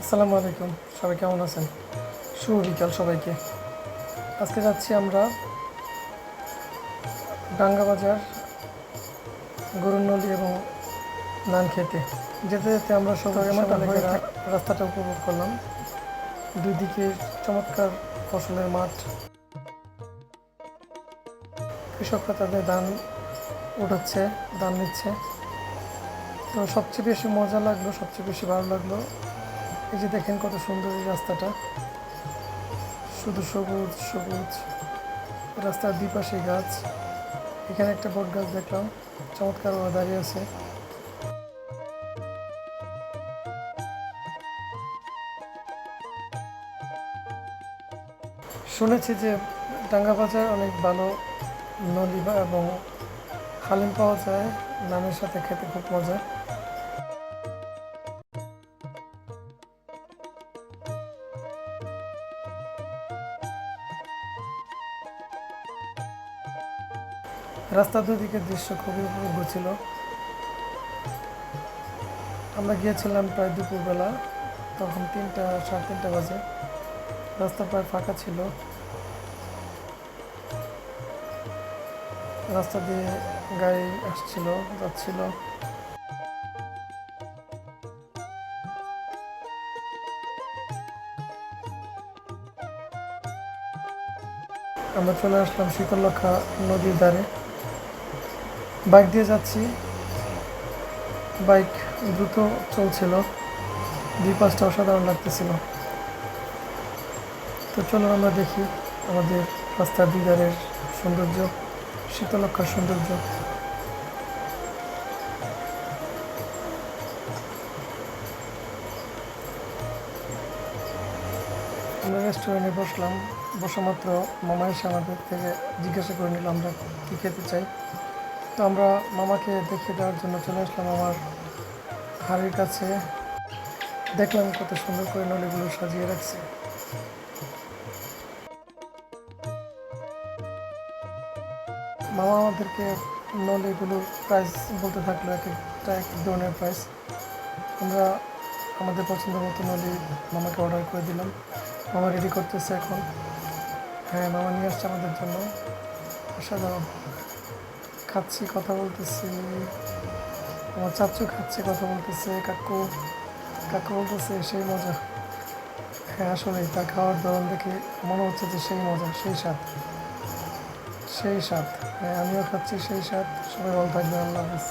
আসসালামু আলাইকুম, সবাই কেমন আছেন? শুভ বিকাল সবাইকে। আজকে যাচ্ছি আমরা ডাঙ্গা বাজার, গরুরনদী এবং নান খেতে। যেতে যেতে আমরা সবাই রাস্তাটা উপভোগ করলাম। দুই দিকে চমৎকার ফসলের মাঠ, কৃষকরা তাদের ধান উঠাচ্ছে, ধান নিচ্ছে। তো সবচেয়ে বেশি মজা লাগলো, সবচেয়ে বেশি ভালো লাগলো এই যে দেখেন কত সুন্দর এই রাস্তাটা, শুধু সবুজ সবুজ, রাস্তার দুই পাশে গাছ। এখানে একটা বট গাছ দেখলাম, চমৎকার ওরা দাঁড়িয়ে আছে। শুনেছি যে ডাঙ্গা বাজার অনেক ভালো নদী এবং হালিম পাওয়া যায়, নানের সাথে খেতে খুব মজা। রাস্তার দুদিকের দৃশ্য খুবই উপভোগ্য ছিল। আমরা গিয়েছিলাম প্রায় দুপুরবেলা, তখন 3টা সাড়ে 3টা বাজে। রাস্তা প্রায় ফাঁকা ছিল। রাস্তা দিয়ে গাড়ি আসছিল, যাচ্ছিল। আমরা চলে আসলাম শীতলক্ষা নদীর ধারে। বাইক দিয়ে যাচ্ছি, বাইক দ্রুত চলছিল, দুই পাশটা অসাধারণ লাগতেছিল। তো চলো আমরা দেখি আমাদের রাস্তার দুই ধারের সৌন্দর্য, শীতলক্ষার সৌন্দর্য। আমরা রেস্টুরেন্টে বসলাম, বসা মাত্র মামা এসে আমাদের থেকে জিজ্ঞাসা করে নিল আমরা কী খেতে চাই। তো আমরা মামাকে দেখিয়ে দেওয়ার জন্য চলে আসলাম আমার হাড়ির কাছে। দেখলাম কত সুন্দর করে নলিগুলো সাজিয়ে রাখছে। মামা আমাদেরকে নলিগুলোর প্রাইস বলতে থাকলো, এক একটা এক এক ধরনের প্রাইস। আমরা আমাদের পছন্দ মতো নলি মামাকে অর্ডার করে দিলাম। মামা রেডি করতেছে এখন। হ্যাঁ, মামা নিয়ে আসছে আমাদের জন্য। অসাধারণ। খাচ্ছি, কথা বলতেছি, আমার চাচু খাচ্ছে, কথা বলতেছে, কাকু কাকু বলতেছে সেই মজা। হ্যাঁ, আসলে তা খাওয়ার ধরন দেখে মনে হচ্ছে যে সেই মজা, সেই স্বাদ, সেই স্বাদ। হ্যাঁ, আমিও খাচ্ছি সেই স্বাদ। সবাই ভালো থাকবেন, আল্লাহ হাফিজ।